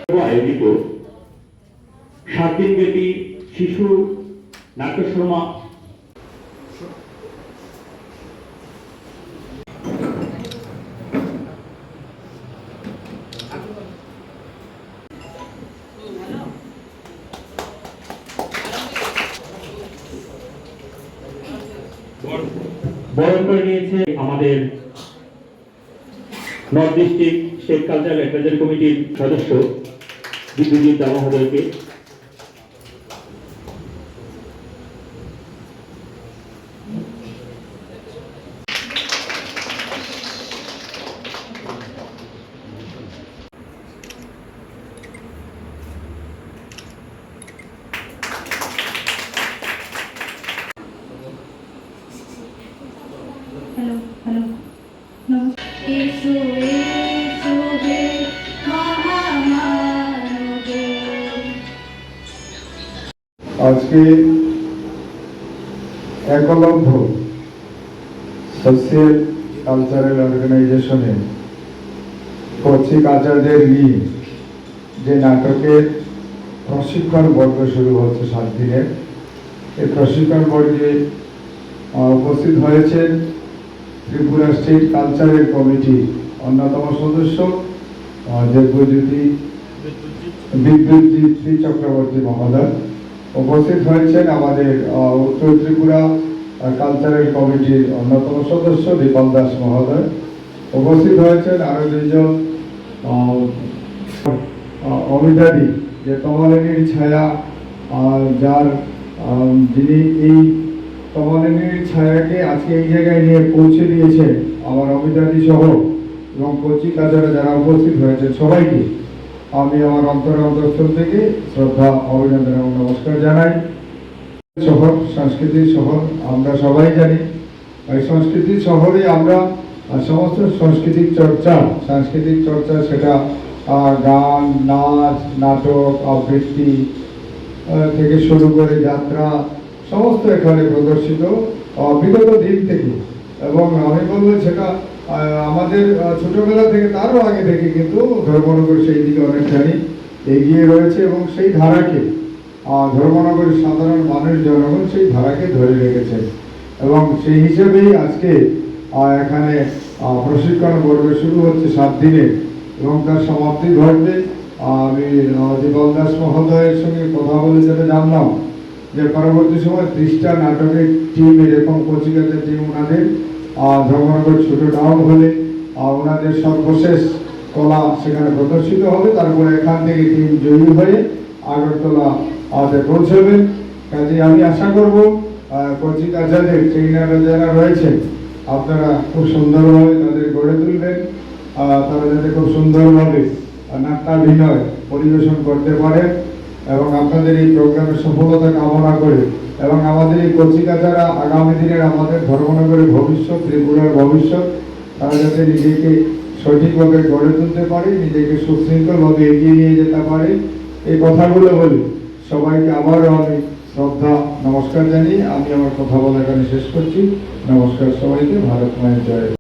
আয়োজিত 7 দিনব্যাপী শিশু নাট্যশর্মা বরণ করে নিয়েছে আমাদের north district state cultural advisory কমিটির সদস্য বিদ্যুৎ দাস মহোদয়কে। হ্যালো হ্যালো আজকে একলব্য সোশ্যাল কালচারাল অর্গানাইজেশনে কচ্ছি কালচারদের নিয়ে যে নাটকের প্রশিক্ষণ বর্গ শুরু হচ্ছে 7 দিনের, এই প্রশিক্ষণ বর্গে উপস্থিত হয়েছেন ত্রিপুরা স্টেট কালচারাল কমিটি অন্যতম সদস্য বিদ্যুৎজিৎ চক্রবর্তী মহোদয়, উপস্থিত হয়েছেন আমাদের উত্তর ত্রিপুরা কালচারাল কমিটির অন্যতম সদস্য দীপল দাস মহোদয়, উপস্থিত হয়েছেন আরো দুইজন অমিতাদি যে কমলিনীর ছায়া, যার যিনি এই কমলিনীর ছায়াকে আজকে এই জায়গায় নিয়ে পৌঁছে দিয়েছে আমার অমিতাদি সহ এবং কচি কাজারা যারা উপস্থিত হয়েছে সবাইকে আমি আমার অন্তরস্থল থেকে শ্রদ্ধা, অভিনন্দন এবং নমস্কার জানাই। শহর, সংস্কৃতির শহর, আমরা সবাই জানি এই সংস্কৃতির শহরে আমরা সমস্ত সাংস্কৃতিক চর্চা সেটা গান, নাচ, নাটক, আবৃত্তি থেকে শুরু করে যাত্রা সমস্ত এখানে প্রদর্শিত বিগত দিন থেকে, এবং আমি বলবো সেটা আমাদের ছোটবেলা থেকে তারও আগে থেকে কিন্তু ধর্মনগর সেই দিকে অনেকখানি এগিয়ে রয়েছে এবং সেই ধারাকে ধর্মনগরের সাধারণ মানুষ জনগণ সেই ধারাকে ধরে রেখেছে এবং সেই হিসেবেই আজকে এখানে প্রশিক্ষণ পর্ব শুরু হচ্ছে 7 দিনে এবং তার সমাপ্তি ঘটবে। আমি দীপল দাস মহোদয়ের সঙ্গে কথা বলে যেটা জানলাম যে পরবর্তী সময় 30টা নাটকের টিম, এরকম কচিকাচার টিম ওনাদের ধর্মনগর ছোট টাউন হলে ওনাদের সর্বশেষ কলা সেখানে প্রদর্শিত হবে, তারপরে এখান থেকে টিম জয়ী হয়ে আগরতলা পৌঁছবেন। কাজে আমি আশা করব কচি কাচাদের ট্রেনাররা যারা রয়েছেন আপনারা খুব সুন্দরভাবে তাদের গড়ে তুলবেন, তারা যাতে খুব সুন্দরভাবে নাট্যাভিনয় পরিবেশন করতে পারেন এবং আপনাদের এই প্রোগ্রামের সফলতা কামনা করে এবং আমাদের এই কচি কাচারা আগামী দিনের আমাদের ধর্মনগরের ভবিষ্যৎ, ত্রিপুরার ভবিষ্যৎ, তারা যাতে নিজেকে সঠিকভাবে গড়ে তুলতে পারে, নিজেকে সুশৃঙ্খলভাবে এগিয়ে নিয়ে যেতে পারে, এই কথাগুলো বলি সবাইকে আবারও আমি শ্রদ্ধা নমস্কার জানিয়ে আমি আমার কথা বলা এখানে শেষ করছি। নমস্কার সবাইকে। ভারত মায়ের জয়।